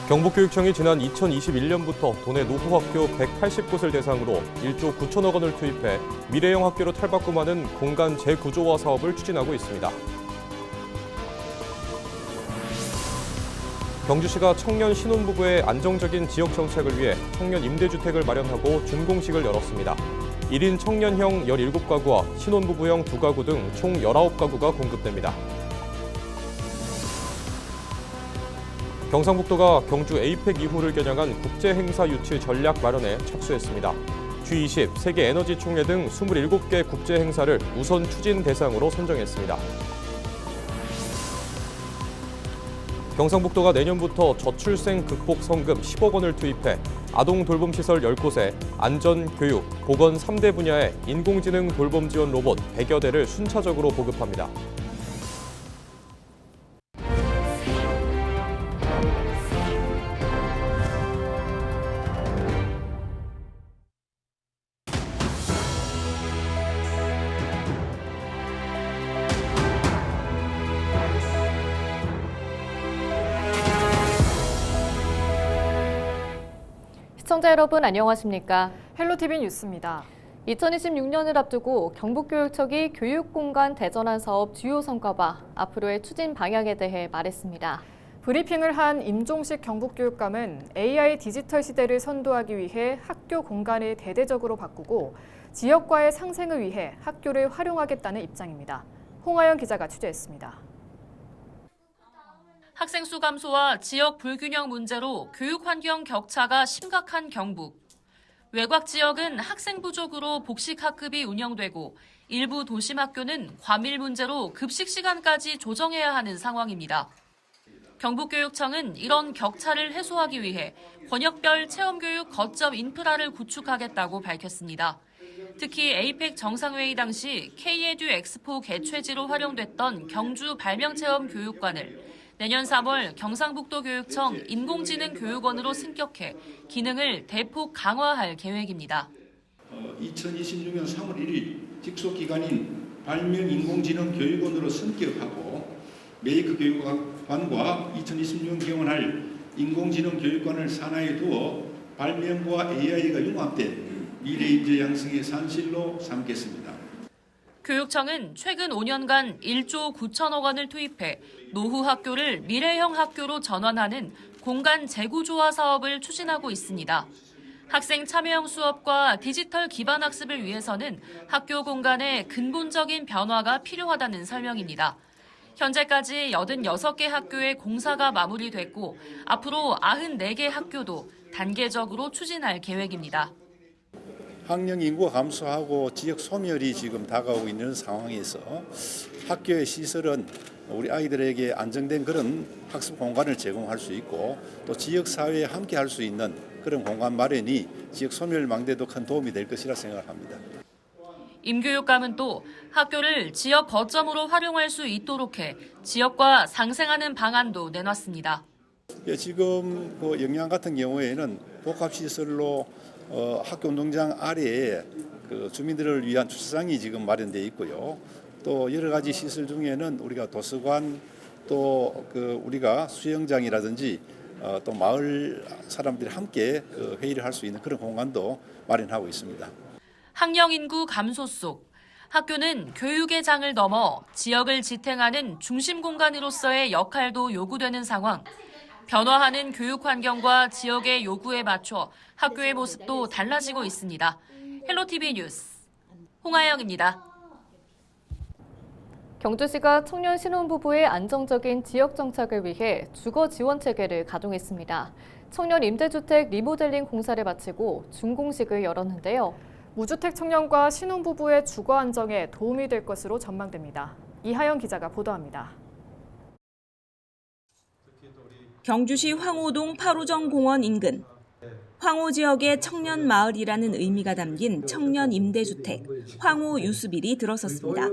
경북교육청이 지난 2021년부터 도내 노후학교 180곳을 대상으로 1조 9천억 원을 투입해 미래형 학교로 탈바꿈하는 공간 재구조화 사업을 추진하고 있습니다. 경주시가 청년 신혼부부의 안정적인 지역 정착을 위해 청년 임대주택을 마련하고 준공식을 열었습니다. 1인 청년형 17가구와 신혼부부형 2가구 등 총 19가구가 공급됩니다. 경상북도가 경주 에이펙 이후를 겨냥한 국제행사 유치 전략 마련에 착수했습니다. G20, 세계에너지총회 등 27개 국제행사를 우선 추진 대상으로 선정했습니다. 경상북도가 내년부터 저출생 극복 성금 10억 원을 투입해 아동 돌봄시설 10곳에 안전, 교육, 보건 3대 분야의 인공지능 돌봄 지원 로봇 100여 대를 순차적으로 보급합니다. 시청자 여러분 안녕하십니까? 헬로티비 뉴스입니다. 2026년을 앞두고 경북교육청이 교육공간 대전환 사업 주요 성과와 앞으로의 추진 방향에 대해 말했습니다. 브리핑을 한 임종식 경북교육감은 AI 디지털 시대를 선도하기 위해 학교 공간을 대대적으로 바꾸고 지역과의 상생을 위해 학교를 활용하겠다는 입장입니다. 홍하영 기자가 취재했습니다. 학생 수 감소와 지역 불균형 문제로 교육 환경 격차가 심각한 경북. 외곽 지역은 학생 부족으로 복식 학급이 운영되고 일부 도심 학교는 과밀 문제로 급식 시간까지 조정해야 하는 상황입니다. 경북교육청은 이런 격차를 해소하기 위해 권역별 체험교육 거점 인프라를 구축하겠다고 밝혔습니다. 특히 에이펙 정상회의 당시 K-에듀 엑스포 개최지로 활용됐던 경주 발명체험 교육관을 내년 3월 경상북도 교육청 인공지능 교육원으로 승격해 기능을 대폭 강화할 계획입니다. 2026년 3월 1일 직속기관인 발명 인공지능 교육원으로 승격하고 메이크 교육관과 2026년 개원할 인공지능 교육관을 산하에 두어 발명과 AI가 융합된 미래인재 양성의 산실로 삼겠습니다. 교육청은 최근 5년간 1조 9천억 원을 투입해 노후 학교를 미래형 학교로 전환하는 공간 재구조화 사업을 추진하고 있습니다. 학생 참여형 수업과 디지털 기반 학습을 위해서는 학교 공간의 근본적인 변화가 필요하다는 설명입니다. 현재까지 86개 학교의 공사가 마무리됐고 앞으로 94개 학교도 단계적으로 추진할 계획입니다. 학령 인구가 감소하고 지역 소멸이 지금 다가오고 있는 상황에서 학교의 시설은 우리 아이들에게 안정된 그런 학습 공간을 제공할 수 있고 또 지역 사회에 함께 할 수 있는 그런 공간 마련이 지역 소멸 망대도 큰 도움이 될 것이라 생각합니다. 임 교육감은 또 학교를 지역 거점으로 활용할 수 있도록 해 지역과 상생하는 방안도 내놨습니다. 지금 그 영양 같은 경우에는 복합시설로 학교 운동장 아래에 그 주민들을 위한 주차장이 지금 마련되어 있고요. 또 여러 가지 시설 중에는 우리가 도서관 또 그 우리가 수영장이라든지 또 마을 사람들이 함께 회의를 할 수 있는 그런 공간도 마련하고 있습니다. 학령 인구 감소 속 학교는 교육의 장을 넘어 지역을 지탱하는 중심 공간으로서의 역할도 요구되는 상황. 변화하는 교육 환경과 지역의 요구에 맞춰 학교의 모습도 달라지고 있습니다. 헬로티비 뉴스 홍하영입니다. 경주시가 청년 신혼부부의 안정적인 지역 정착을 위해 주거 지원 체계를 가동했습니다. 청년 임대주택 리모델링 공사를 마치고 준공식을 열었는데요. 무주택 청년과 신혼부부의 주거 안정에 도움이 될 것으로 전망됩니다. 이하영 기자가 보도합니다. 경주시 황호동 파루정 공원 인근 황호 지역의 청년 마을이라는 의미가 담긴 청년 임대주택 황호 유수빌이 들어섰습니다.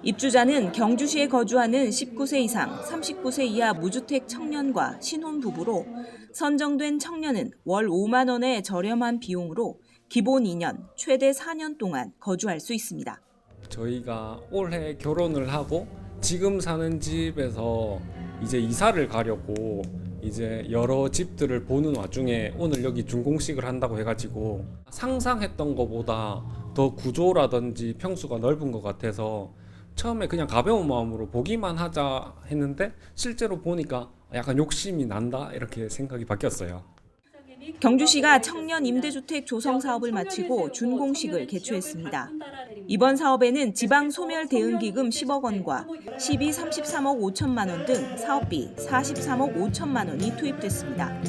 입주자는 경주시에 거주하는 19세 이상 39세 이하 무주택 청년과 신혼부부로 선정된 청년은 월 5만 원의 저렴한 비용으로 기본 2년, 최대 4년 동안 거주할 수 있습니다. 저희가 올해 결혼을 하고 지금 사는 집에서 이제 이사를 가려고 이제 여러 집들을 보는 와중에 오늘 여기 준공식을 한다고 해가지고 상상했던 것보다 더 구조라든지 평수가 넓은 것 같아서 처음에 그냥 가벼운 마음으로 보기만 하자 했는데 실제로 보니까 약간 욕심이 난다 이렇게 생각이 바뀌었어요. 경주시가 청년 임대주택 조성 사업을 마치고 준공식을 개최했습니다. 이번 사업에는 지방 소멸 대응기금 10억 원과 시비 33억 5천만 원 등 사업비 43억 5천만 원이 투입됐습니다.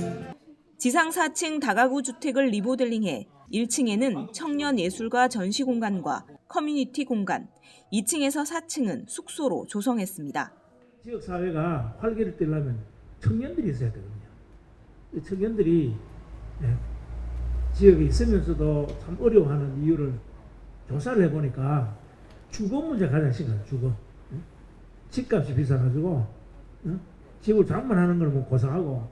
지상 4층 다가구 주택을 리모델링해 1층에는 청년 예술가 전시 공간과 커뮤니티 공간, 2층에서 4층은 숙소로 조성했습니다. 지역 사회가 활기를 띠려면 청년들이 있어야 되거든요. 청년들이 지역에 있으면서도 참 어려워하는 이유를 조사를 해보니까 주거 문제가 가장 심각해요. 주거. 집값이 비싸가지고 집을 장만하는 걸 뭐 고상하고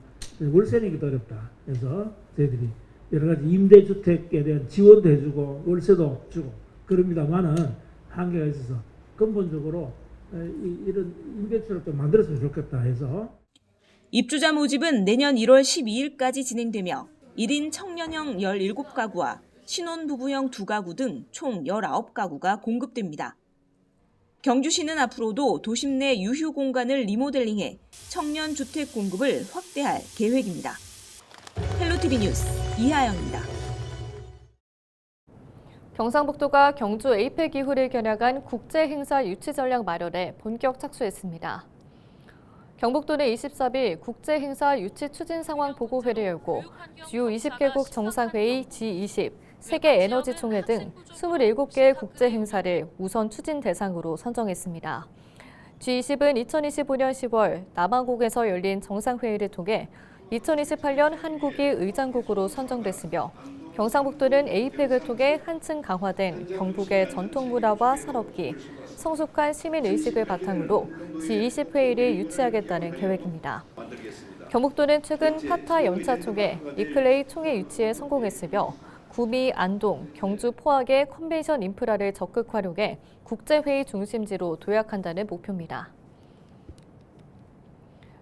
월세 내기도 어렵다. 그래서 저희들이 여러 가지 임대주택에 대한 지원도 해주고 월세도 주고 그럽니다만은 한계가 있어서 근본적으로 이런 임대주택을 좀 만들었으면 좋겠다 해서 입주자 모집은 내년 1월 12일까지 진행되며 1인 청년형 17가구와 신혼부부형 2가구 등 총 19가구가 공급됩니다. 경주시는 앞으로도 도심 내 유휴 공간을 리모델링해 청년 주택 공급을 확대할 계획입니다. 헬로티비 뉴스 이하영입니다. 경상북도가 경주 에이펙 이후를 겨냥한 국제행사 유치 전략 마련에 본격 착수했습니다. 경북도는 23일 국제행사 유치 추진 상황 보고회를 열고 주요 20개국 정상회의 G20, 세계에너지총회 등 27개의 국제행사를 우선 추진 대상으로 선정했습니다. G20은 2025년 10월 남아공에서 열린 정상회의를 통해 2028년 한국이 의장국으로 선정됐으며 경상북도는 에이펙을 통해 한층 강화된 경북의 전통문화와 산업기, 성숙한 시민의식을 바탕으로 G20 회의를 유치하겠다는 계획입니다. 경북도는 최근 파타 연차총회, 이클레이 총회 유치에 성공했으며 구미, 안동, 경주 포항의 컨벤션 인프라를 적극 활용해 국제회의 중심지로 도약한다는 목표입니다.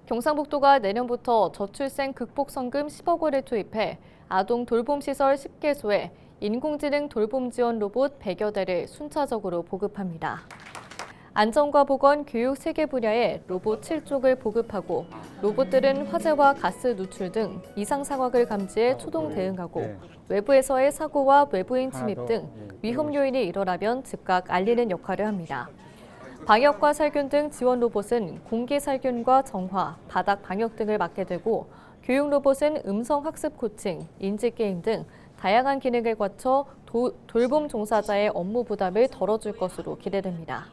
경상북도가 내년부터 저출생 극복 성금 10억 원을 투입해 아동 돌봄시설 10개소에 인공지능 돌봄 지원 로봇 100여 대를 순차적으로 보급합니다. 안전과 보건, 교육 3개 분야에 로봇 7족을 보급하고 로봇들은 화재와 가스 누출 등 이상 상황을 감지해 초동 대응하고 외부에서의 사고와 외부인 침입 등 위험 요인이 일어나면 즉각 알리는 역할을 합니다. 방역과 살균 등 지원 로봇은 공기 살균과 정화, 바닥 방역 등을 맡게 되고 교육 로봇은 음성 학습 코칭, 인지 게임 등 다양한 기능을 갖춰 돌봄 종사자의 업무 부담을 덜어줄 것으로 기대됩니다.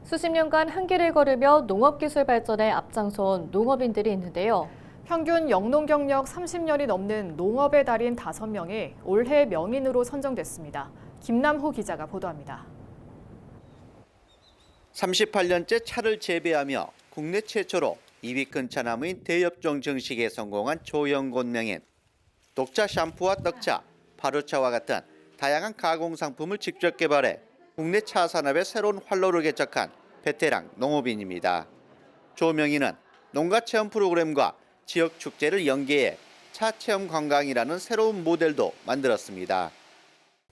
수십 년간 한 길을 걸으며 농업기술 발전에 앞장선 농업인들이 있는데요. 평균 영농 경력 30년이 넘는 농업의 달인 5명이 올해 명인으로 선정됐습니다. 김남호 기자가 보도합니다. 38년째 차를 재배하며 국내 최초로 2위큰 차나무인 대엽종 정식에 성공한 조영곤 명인. 녹차 샴푸와 떡차, 파루차와 같은 다양한 가공 상품을 직접 개발해 국내 차 산업의 새로운 활로를 개척한 베테랑 농업인입니다. 조 명인은 농가 체험 프로그램과 지역 축제를 연계해 차 체험 관광이라는 새로운 모델도 만들었습니다.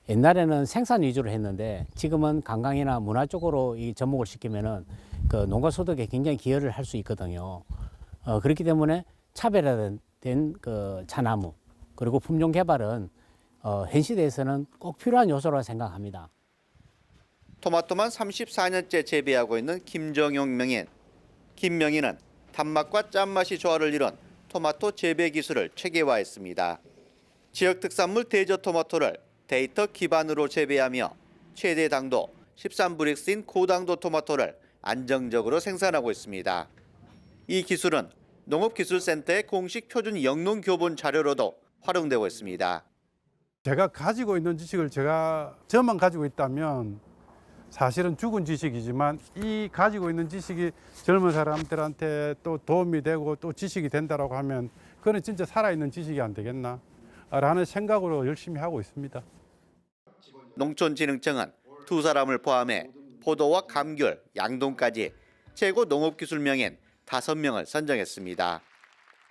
옛날에는 생산 위주로 했는데 지금은 관광이나 문화 쪽으로 이 접목을 시키면은 그 농가 소득에 굉장히 기여를 할 수 있거든요. 그렇기 때문에 차별화된 그 차나무 그리고 품종 개발은 현 시대에서는 꼭 필요한 요소라고 생각합니다. 토마토만 34년째 재배하고 있는 김정용 명인. 김 명인은 단맛과 짠맛이 조화를 이룬 토마토 재배 기술을 체계화했습니다. 지역 특산물 대저 토마토를 데이터 기반으로 재배하며 최대 당도 13브릭스인 고당도 토마토를 안정적으로 생산하고 있습니다. 이 기술은 농업기술센터의 공식 표준 영농 교본 자료로도 활용되고 있습니다. 제가 가지고 있는 지식을 저만 가지고 있다면 사실은 죽은 지식이지만 이 가지고 있는 지식이 젊은 사람들한테 또 도움이 되고 또 지식이 된다라고 하면 그건 진짜 살아있는 지식이 안 되겠나 라는 생각으로 열심히 하고 있습니다. 농촌진흥청은 두 사람을 포함해 포도와 감귤, 양동까지 최고 농업기술 명인 5명을 선정했습니다.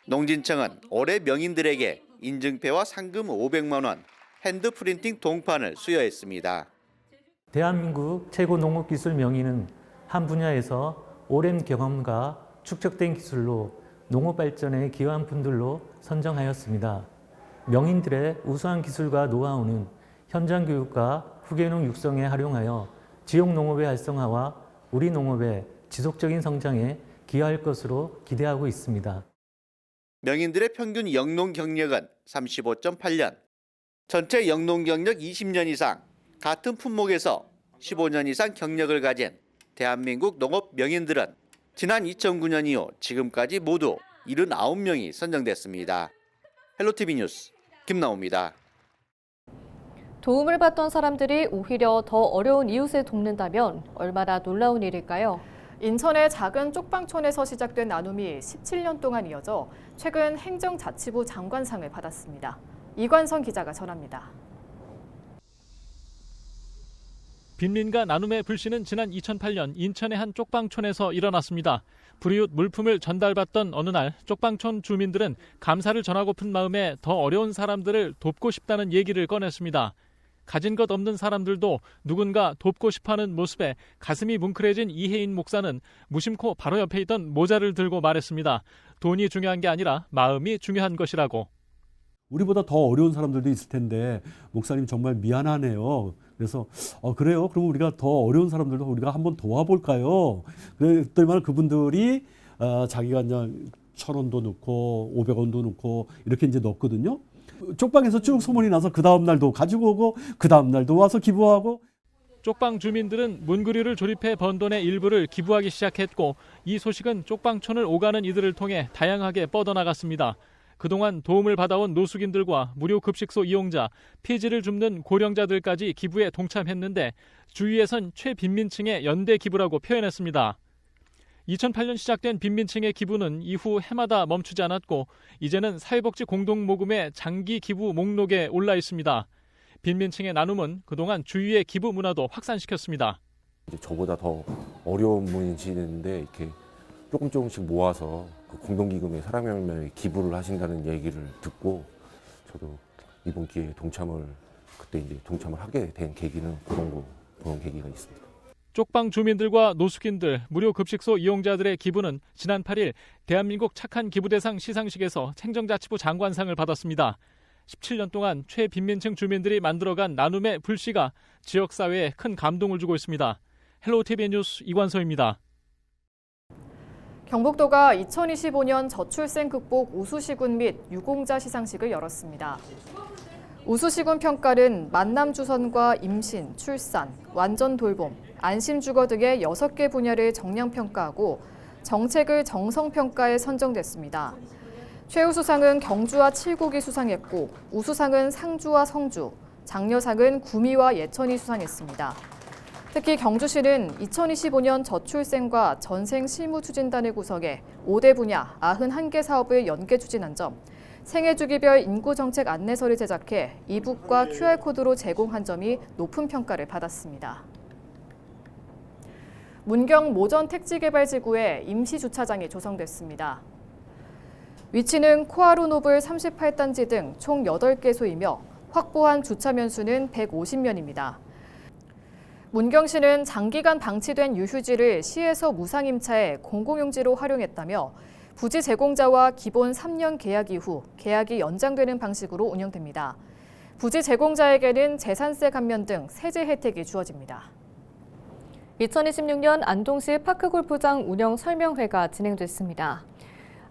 농진청은 올해 명인들에게 인증패와 상금 500만 원, 핸드프린팅 동판을 수여했습니다. 대한민국 최고 농업기술 명인은 한 분야에서 오랜 경험과 축적된 기술로 농업 발전에 기여한 분들로 선정하였습니다. 명인들의 우수한 기술과 노하우는 현장 교육과 후계농 육성에 활용하여 지역 농업의 활성화와 우리 농업의 지속적인 성장에 기여할 것으로 기대하고 있습니다. 명인들의 평균 영농 경력은 35.8년, 전체 영농 경력 20년 이상, 같은 품목에서 15년 이상 경력을 가진 대한민국 농업 명인들은 지난 2009년 이후 지금까지 모두 79명이 선정됐습니다. 헬로티비 뉴스 김나옵니다. 도움을 받던 사람들이 오히려 더 어려운 이웃을 돕는다면 얼마나 놀라운 일일까요? 인천의 작은 쪽방촌에서 시작된 나눔이 17년 동안 이어져 최근 행정자치부 장관상을 받았습니다. 이관선 기자가 전합니다. 빈민가 나눔의 불씨는 지난 2008년 인천의 한 쪽방촌에서 일어났습니다. 불이웃 물품을 전달받던 어느 날 쪽방촌 주민들은 감사를 전하고픈 마음에 더 어려운 사람들을 돕고 싶다는 얘기를 꺼냈습니다. 가진 것 없는 사람들도 누군가 돕고 싶어하는 모습에 가슴이 뭉클해진 이혜인 목사는 무심코 바로 옆에 있던 모자를 들고 말했습니다. 돈이 중요한 게 아니라 마음이 중요한 것이라고. 우리보다 더 어려운 사람들도 있을 텐데 목사님 정말 미안하네요. 그래서 그래요. 그럼 우리가 더 어려운 사람들도 우리가 한번 도와볼까요? 그랬더니만 그분들이 자기가 이제 1,000원도 넣고 500원도 넣고 이렇게 이제 넣었거든요. 쪽방에서 쭉 소문이 나서 그 다음 날도 가지고 오고 그 다음 날도 와서 기부하고. 쪽방 주민들은 문구류를 조립해 번 돈의 일부를 기부하기 시작했고 이 소식은 쪽방촌을 오가는 이들을 통해 다양하게 뻗어나갔습니다. 그동안 도움을 받아온 노숙인들과 무료 급식소 이용자, 폐지를 줍는 고령자들까지 기부에 동참했는데 주위에선 최빈민층의 연대 기부라고 표현했습니다. 2008년 시작된 빈민층의 기부는 이후 해마다 멈추지 않았고 이제는 사회복지 공동모금의 장기 기부 목록에 올라 있습니다. 빈민층의 나눔은 그동안 주위의 기부 문화도 확산시켰습니다. 이제 저보다 더 어려운 분이시는데 이렇게 조금씩 모아서 그 공동기금에 사람의 기부를 하신다는 얘기를 듣고 저도 이번 기회에 그때 이제 동참을 하게 된 계기는 그런 계기가 있습니다. 쪽방 주민들과 노숙인들, 무료 급식소 이용자들의 기부는 지난 8일 대한민국 착한 기부대상 시상식에서 행정자치부 장관상을 받았습니다. 17년 동안 최빈민층 주민들이 만들어간 나눔의 불씨가 지역사회에 큰 감동을 주고 있습니다. 헬로티비 뉴스 이관서입니다. 경북도가 2025년 저출생 극복 우수시군 및 유공자 시상식을 열었습니다. 우수시군 평가는 만남 주선과 임신, 출산, 완전 돌봄, 안심 주거 등의 6개 분야를 정량 평가하고 정책을 정성 평가에 선정됐습니다. 최우수상은 경주와 칠곡이 수상했고 우수상은 상주와 성주, 장려상은 구미와 예천이 수상했습니다. 특히 경주시는 2025년 저출생과 전생 실무 추진단을 구성해 5대 분야 91개 사업을 연계 추진한 점, 생애주기별 인구정책 안내서를 제작해 이북과 QR코드로 제공한 점이 높은 평가를 받았습니다. 문경 모전 택지개발지구에 임시주차장이 조성됐습니다. 위치는 코아루 노블 38단지 등 총 8개소이며 확보한 주차면수는 150면입니다. 문경시는 장기간 방치된 유휴지를 시에서 무상임차해 공공용지로 활용했다며 부지 제공자와 기본 3년 계약 이후 계약이 연장되는 방식으로 운영됩니다. 부지 제공자에게는 재산세 감면 등 세제 혜택이 주어집니다. 2026년 안동시 파크골프장 운영 설명회가 진행됐습니다.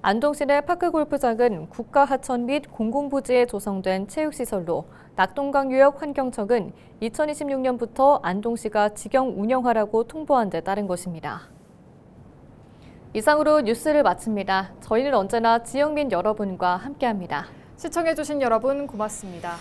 안동시 내 파크골프장은 국가하천 및 공공부지에 조성된 체육시설로 낙동강유역 환경청은 2026년부터 안동시가 직영 운영하라고 통보한 데 따른 것입니다. 이상으로 뉴스를 마칩니다. 저희는 언제나 지역민 여러분과 함께합니다. 시청해주신 여러분 고맙습니다.